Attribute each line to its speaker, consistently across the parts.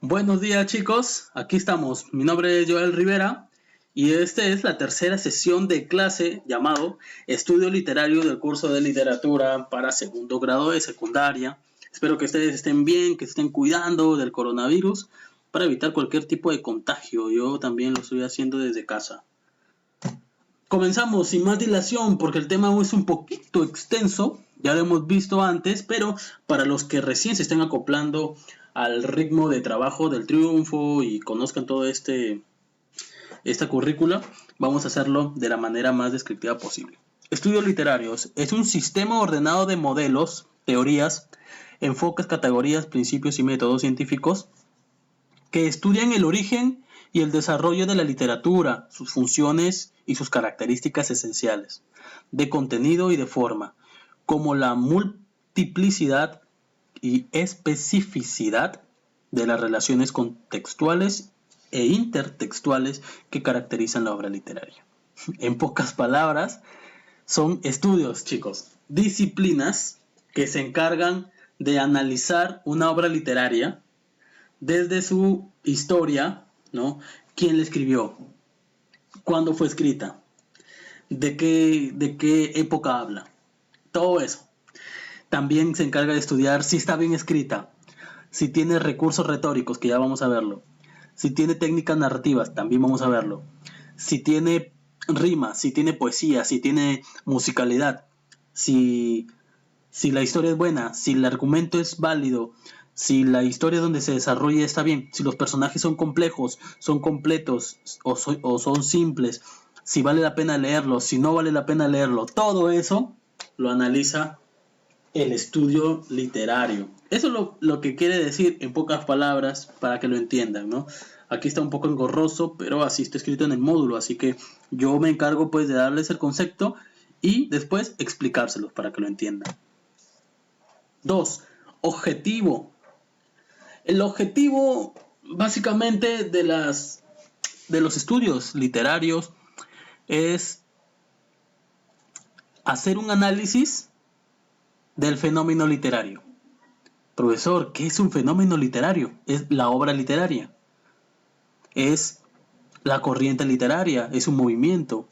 Speaker 1: Buenos días chicos, aquí estamos. Mi nombre es Joel Rivera y esta es la tercera sesión de clase llamado Estudio Literario del curso de literatura para segundo grado de secundaria. Espero que ustedes estén bien, que estén cuidando del coronavirus para evitar cualquier tipo de contagio. Yo también lo estoy haciendo desde casa. Comenzamos sin más dilación porque el tema es un poquito extenso, ya lo hemos visto antes, pero para los que recién se estén acoplando al ritmo de trabajo del triunfo y conozcan todo esta currícula, vamos a hacerlo de la manera más descriptiva posible. Estudios literarios es un sistema ordenado de modelos, teorías, enfoques, categorías, principios y métodos científicos que estudian el origen y el desarrollo de la literatura, sus funciones y sus características esenciales, de contenido y de forma, como la multiplicidad y especificidad de las relaciones contextuales e intertextuales que caracterizan la obra literaria. En pocas palabras, son estudios, chicos, disciplinas que se encargan de analizar una obra literaria desde su historia, ¿no? ¿Quién la escribió? ¿Cuándo fue escrita? ¿De qué época habla? Todo eso. También se encarga de estudiar si está bien escrita, si tiene recursos retóricos, que ya vamos a verlo, si tiene técnicas narrativas, también vamos a verlo, si tiene rima, si tiene poesía, si tiene musicalidad, si la historia es buena, si el argumento es válido, si la historia donde se desarrolla está bien, si los personajes son complejos, son completos o son simples, si vale la pena leerlo, si no vale la pena leerlo, todo eso lo analiza el estudio literario. Eso es lo que quiere decir en pocas palabras para que lo entiendan, ¿no? Aquí está un poco engorroso, pero así está escrito en el módulo, así que yo me encargo pues de darles el concepto y después explicárselos para que lo entiendan. 2. Objetivo. El objetivo básicamente de los estudios literarios es hacer un análisis del fenómeno literario. Profesor, ¿qué es un fenómeno literario? Es la obra literaria. Es la corriente literaria, es un movimiento.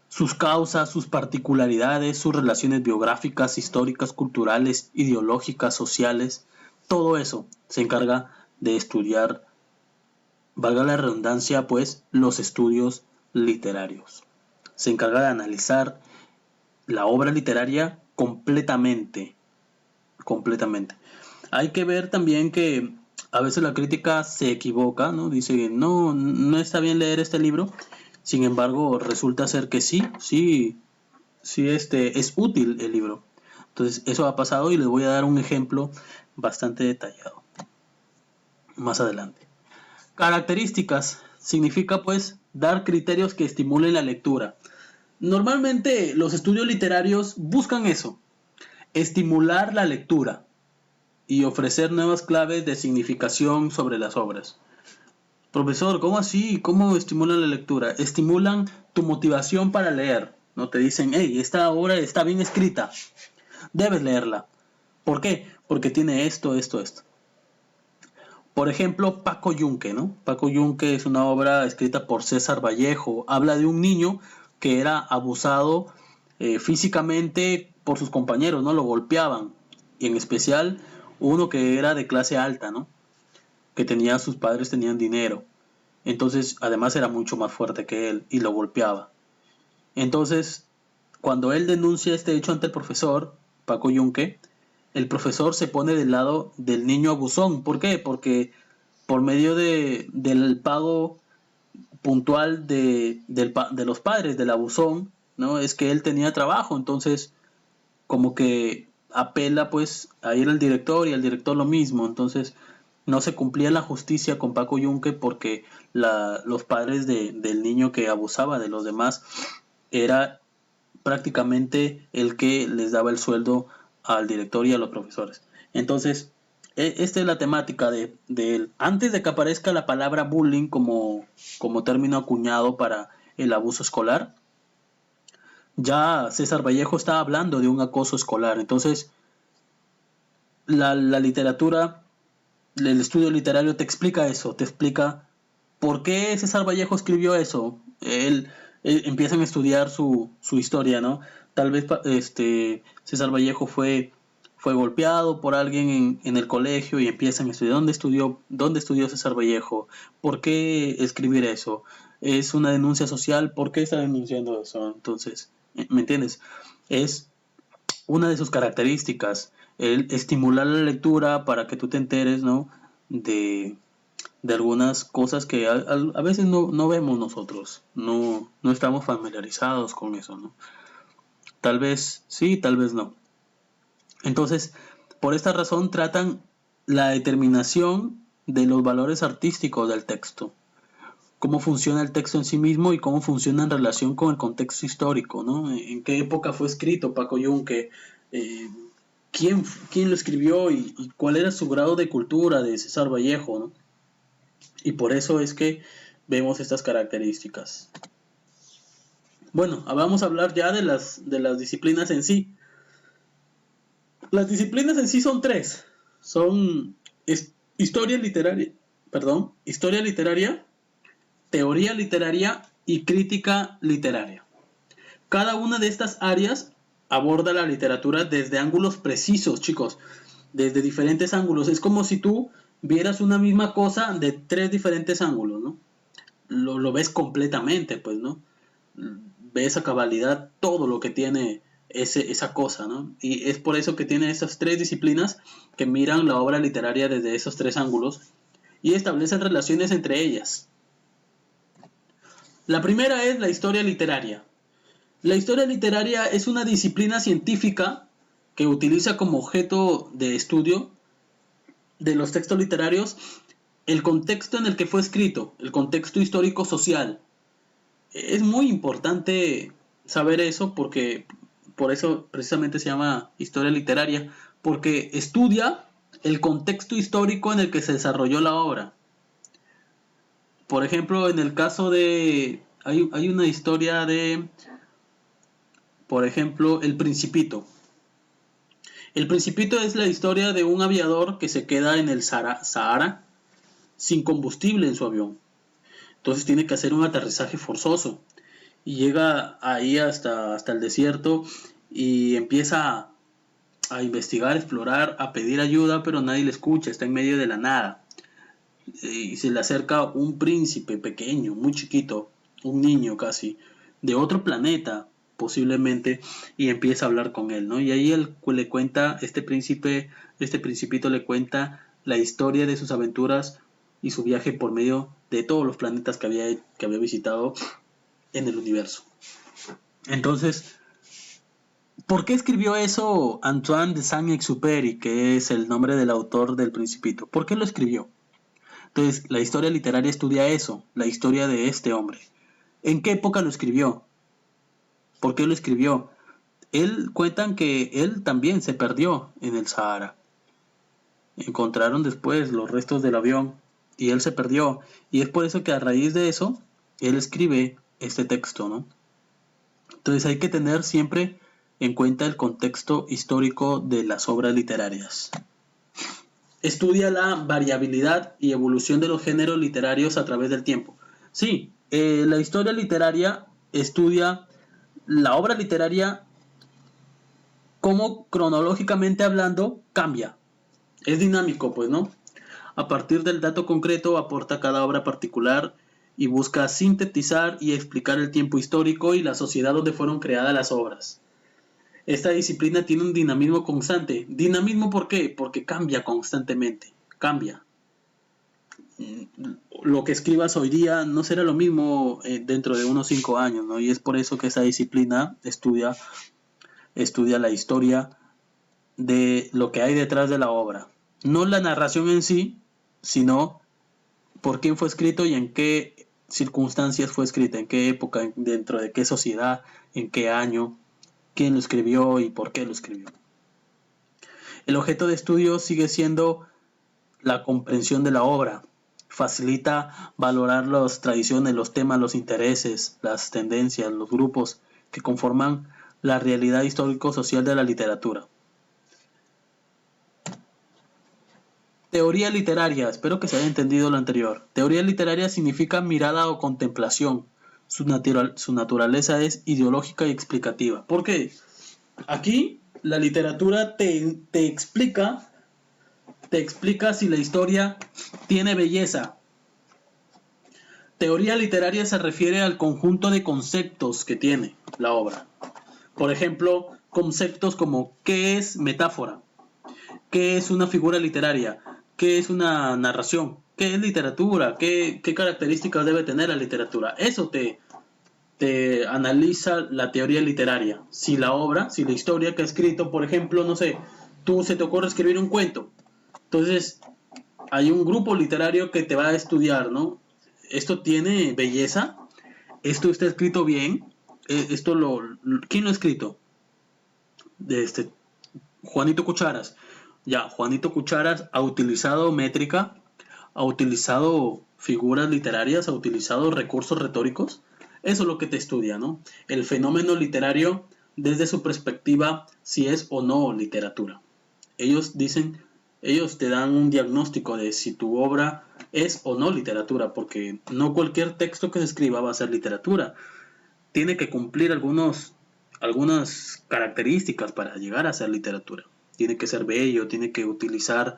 Speaker 1: Sus causas, sus particularidades, sus relaciones biográficas, históricas, culturales, ideológicas, sociales, todo eso se encarga de estudiar, valga la redundancia, pues, los estudios literarios. Se encarga de analizar la obra literaria completamente. Hay que ver también que a veces la crítica se equivoca, ¿no? Dice que no está bien leer este libro. Sin embargo, resulta ser que sí es útil el libro. Entonces, eso ha pasado y les voy a dar un ejemplo bastante detallado más adelante. Características significa pues dar criterios que estimulen la lectura. Normalmente los estudios literarios buscan eso, estimular la lectura y ofrecer nuevas claves de significación sobre las obras. Profesor, ¿cómo así? ¿Cómo estimulan la lectura? Estimulan tu motivación para leer. No te dicen, hey, esta obra está bien escrita, debes leerla. ¿Por qué? Porque tiene esto. Por ejemplo, Paco Yunque, ¿no? Paco Yunque es una obra escrita por César Vallejo. Habla de un niño que era abusado físicamente por sus compañeros, ¿no? Lo golpeaban. Y en especial uno que era de clase alta, ¿no? Que sus padres tenían dinero. Entonces, además era mucho más fuerte que él y lo golpeaba. Entonces, cuando él denuncia este hecho ante el profesor, Paco Yunque, el profesor se pone del lado del niño abusón. ¿Por qué? Porque por medio del pago puntual de los padres del abusón, ¿no? Es que él tenía trabajo, entonces como que apela pues a ir al director y al director lo mismo, entonces no se cumplía la justicia con Paco Yunque porque los padres del niño que abusaba de los demás era prácticamente el que les daba el sueldo al director y a los profesores. Entonces, esta es la temática de antes de que aparezca la palabra bullying como término acuñado para el abuso escolar, ya César Vallejo está hablando de un acoso escolar. Entonces, la literatura El estudio literario te explica eso, te explica por qué César Vallejo escribió eso. Empiezan a estudiar su historia, ¿no? Tal vez César Vallejo fue golpeado por alguien en el colegio y empiezan a estudiar dónde estudió César Vallejo, por qué escribir eso, es una denuncia social, por qué está denunciando eso. Entonces, ¿me entiendes? Es una de sus características, el estimular la lectura para que tú te enteres, ¿no? de, de algunas cosas que a veces no vemos nosotros, no estamos familiarizados con eso, ¿no? Tal vez sí, tal vez no. Entonces, por esta razón tratan la determinación de los valores artísticos del texto, cómo funciona el texto en sí mismo y cómo funciona en relación con el contexto histórico, ¿no? En qué época fue escrito Paco Yunque, eh, quién lo escribió y cuál era su grado de cultura de César Vallejo, ¿no? Y por eso es que vemos estas características. Bueno, vamos a hablar ya de las disciplinas en sí. Las disciplinas en sí son tres. Son historia literaria, historia literaria, teoría literaria y crítica literaria. Cada una de estas áreas aborda la literatura desde ángulos precisos, chicos, desde diferentes ángulos. Es como si tú vieras una misma cosa de tres diferentes ángulos, ¿no? Lo ves completamente, pues, ¿no? Ves a cabalidad todo lo que tiene esa cosa, ¿no? Y es por eso que tiene esas tres disciplinas que miran la obra literaria desde esos tres ángulos y establecen relaciones entre ellas. La primera es la historia literaria. La historia literaria es una disciplina científica que utiliza como objeto de estudio de los textos literarios el contexto en el que fue escrito, el contexto histórico social. Es muy importante saber eso porque por eso precisamente se llama historia literaria, porque estudia el contexto histórico en el que se desarrolló la obra. Por ejemplo, en el caso de hay una historia de, por ejemplo, El Principito. El Principito es la historia de un aviador que se queda en el Sahara sin combustible en su avión. Entonces tiene que hacer un aterrizaje forzoso. Y llega ahí hasta el desierto y empieza a investigar, a explorar, a pedir ayuda, pero nadie le escucha, está en medio de la nada. Y se le acerca un príncipe pequeño, muy chiquito, un niño casi, de otro planeta posiblemente, y empieza a hablar con él, ¿no? Y ahí él le cuenta, este principito le cuenta la historia de sus aventuras y su viaje por medio de todos los planetas que había visitado en el universo. Entonces, ¿por qué escribió eso Antoine de Saint-Exupéry, que es el nombre del autor del Principito? ¿Por qué lo escribió? Entonces, la historia literaria estudia eso, la historia de este hombre. ¿En qué época lo escribió? ¿Por qué lo escribió? Cuentan que él también se perdió en el Sahara. Encontraron después los restos del avión y él se perdió. Y es por eso que a raíz de eso, él escribe este texto, ¿no? Entonces hay que tener siempre en cuenta el contexto histórico de las obras literarias. Estudia la variabilidad y evolución de los géneros literarios a través del tiempo. Sí, la historia literaria estudia la obra literaria como cronológicamente hablando cambia. Es dinámico, pues, ¿no? A partir del dato concreto aporta cada obra particular y busca sintetizar y explicar el tiempo histórico y la sociedad donde fueron creadas las obras. Esta disciplina tiene un dinamismo constante. ¿Dinamismo por qué? Porque cambia constantemente. Cambia. Lo que escribas hoy día no será lo mismo dentro de unos 5 años, ¿no? Y es por eso que esta disciplina estudia la historia de lo que hay detrás de la obra. No la narración en sí, sino por quién fue escrito y en qué circunstancias fue escrita, en qué época, dentro de qué sociedad, en qué año, quién lo escribió y por qué lo escribió. El objeto de estudio sigue siendo la comprensión de la obra. Facilita valorar las tradiciones, los temas, los intereses, las tendencias, los grupos que conforman la realidad histórico-social de la literatura. Teoría literaria, espero que se haya entendido lo anterior. Teoría literaria significa mirada o contemplación. Su naturaleza es ideológica y explicativa. ¿Por qué? Aquí la literatura te explica si la historia tiene belleza. Teoría literaria se refiere al conjunto de conceptos que tiene la obra. Por ejemplo, conceptos como ¿qué es metáfora? ¿Qué es una figura literaria? ¿Qué es una narración? ¿Qué es literatura? ¿Qué características debe tener la literatura? Eso te analiza la teoría literaria. Si la obra, si la historia que ha escrito, por ejemplo, no sé, tú se te ocurre escribir un cuento. Entonces, hay un grupo literario que te va a estudiar, ¿no? Esto tiene belleza, esto está escrito bien, ¿quién lo ha escrito? Juanito Cucharas. Ya, Juanito Cucharas ha utilizado métrica, ha utilizado figuras literarias, ha utilizado recursos retóricos. Eso es lo que te estudia, ¿no? El fenómeno literario desde su perspectiva, si es o no literatura. Ellos te dan un diagnóstico de si tu obra es o no literatura, porque no cualquier texto que se escriba va a ser literatura. Tiene que cumplir algunas características para llegar a ser literatura. Tiene que ser bello, tiene que utilizar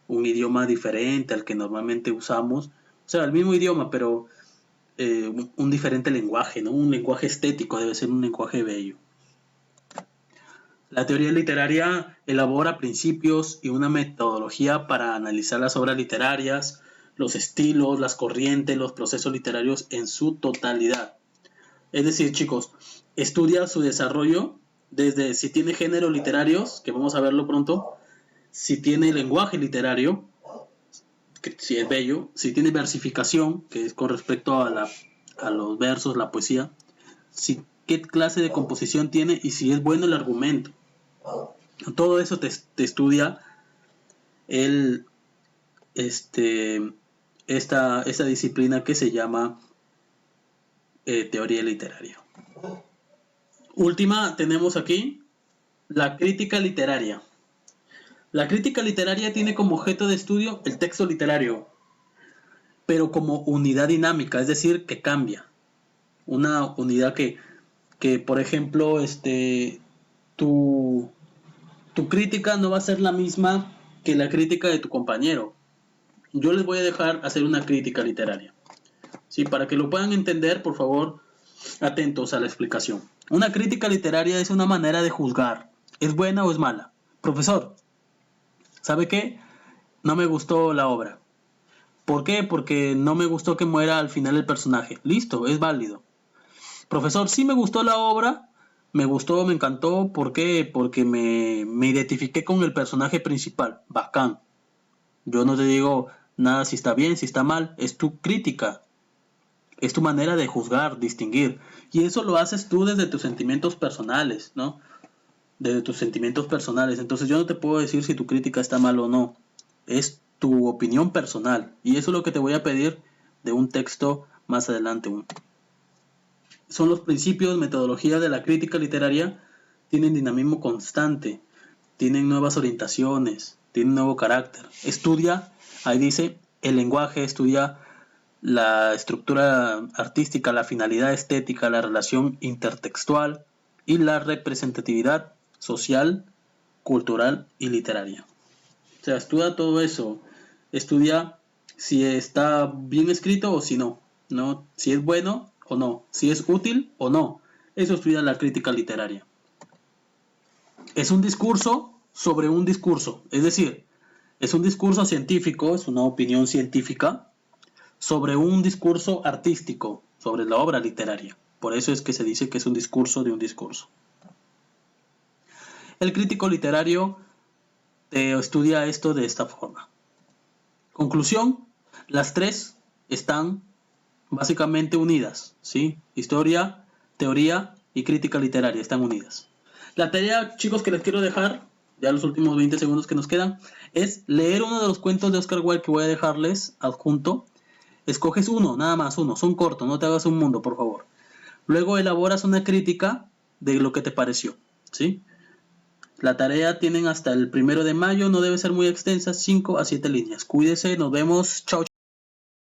Speaker 1: un idioma diferente al que normalmente usamos. O sea, el mismo idioma, pero un diferente lenguaje, ¿no? Un lenguaje estético, debe ser un lenguaje bello. La teoría literaria elabora principios y una metodología para analizar las obras literarias, los estilos, las corrientes, los procesos literarios en su totalidad. Es decir, chicos, estudia su desarrollo desde si tiene géneros literarios, que vamos a verlo pronto, si tiene lenguaje literario, que si es bello, si tiene versificación, que es con respecto a los versos, la poesía, qué clase de composición tiene y si es bueno el argumento. Todo eso te estudia esta disciplina que se llama teoría literaria. Última, tenemos aquí la crítica literaria. La crítica literaria tiene como objeto de estudio el texto literario, pero como unidad dinámica, es decir, que cambia. Una unidad que por ejemplo, tu crítica no va a ser la misma que la crítica de tu compañero. Yo les voy a dejar hacer una crítica literaria. ¿Sí? Para que lo puedan entender, por favor, atentos a la explicación. Una crítica literaria es una manera de juzgar. ¿Es buena o es mala? Profesor, ¿sabe qué? No me gustó la obra. ¿Por qué? Porque no me gustó que muera al final el personaje. Listo, es válido. Profesor, sí me gustó la obra, me gustó, me encantó. ¿Por qué? Porque me identifiqué con el personaje principal. Bacán. Yo no te digo nada si está bien, si está mal. Es tu crítica. Es tu manera de juzgar, distinguir. Y eso lo haces tú desde tus sentimientos personales, ¿no? Desde tus sentimientos personales. Entonces yo no te puedo decir si tu crítica está mal o no. Es tu opinión personal. Y eso es lo que te voy a pedir de un texto más adelante. Son los principios, metodologías de la crítica literaria. Tienen dinamismo constante. Tienen nuevas orientaciones. Tienen nuevo carácter. Estudia, ahí dice, el lenguaje, estudia la estructura artística, la finalidad estética, la relación intertextual y la representatividad social, cultural y literaria. O sea, estudia todo eso. Estudia si está bien escrito o si no, ¿no? Si es bueno o no, si es útil o no. Eso estudia la crítica literaria. Es un discurso sobre un discurso, es decir, es un discurso científico, es una opinión científica sobre un discurso artístico, sobre la obra literaria. Por eso es que se dice que es un discurso de un discurso. El crítico literario estudia esto de esta forma. Conclusión, las tres están básicamente unidas, ¿sí? Historia, teoría y crítica literaria están unidas. La tarea, chicos, que les quiero dejar, ya los últimos 20 segundos que nos quedan, es leer uno de los cuentos de Oscar Wilde que voy a dejarles adjunto. Escoges uno, nada más uno, son cortos, no te hagas un mundo, por favor. Luego elaboras una crítica de lo que te pareció, ¿sí? La tarea tienen hasta el 1 de mayo, no debe ser muy extensa, 5 a 7 líneas. Cuídese, nos vemos, chao.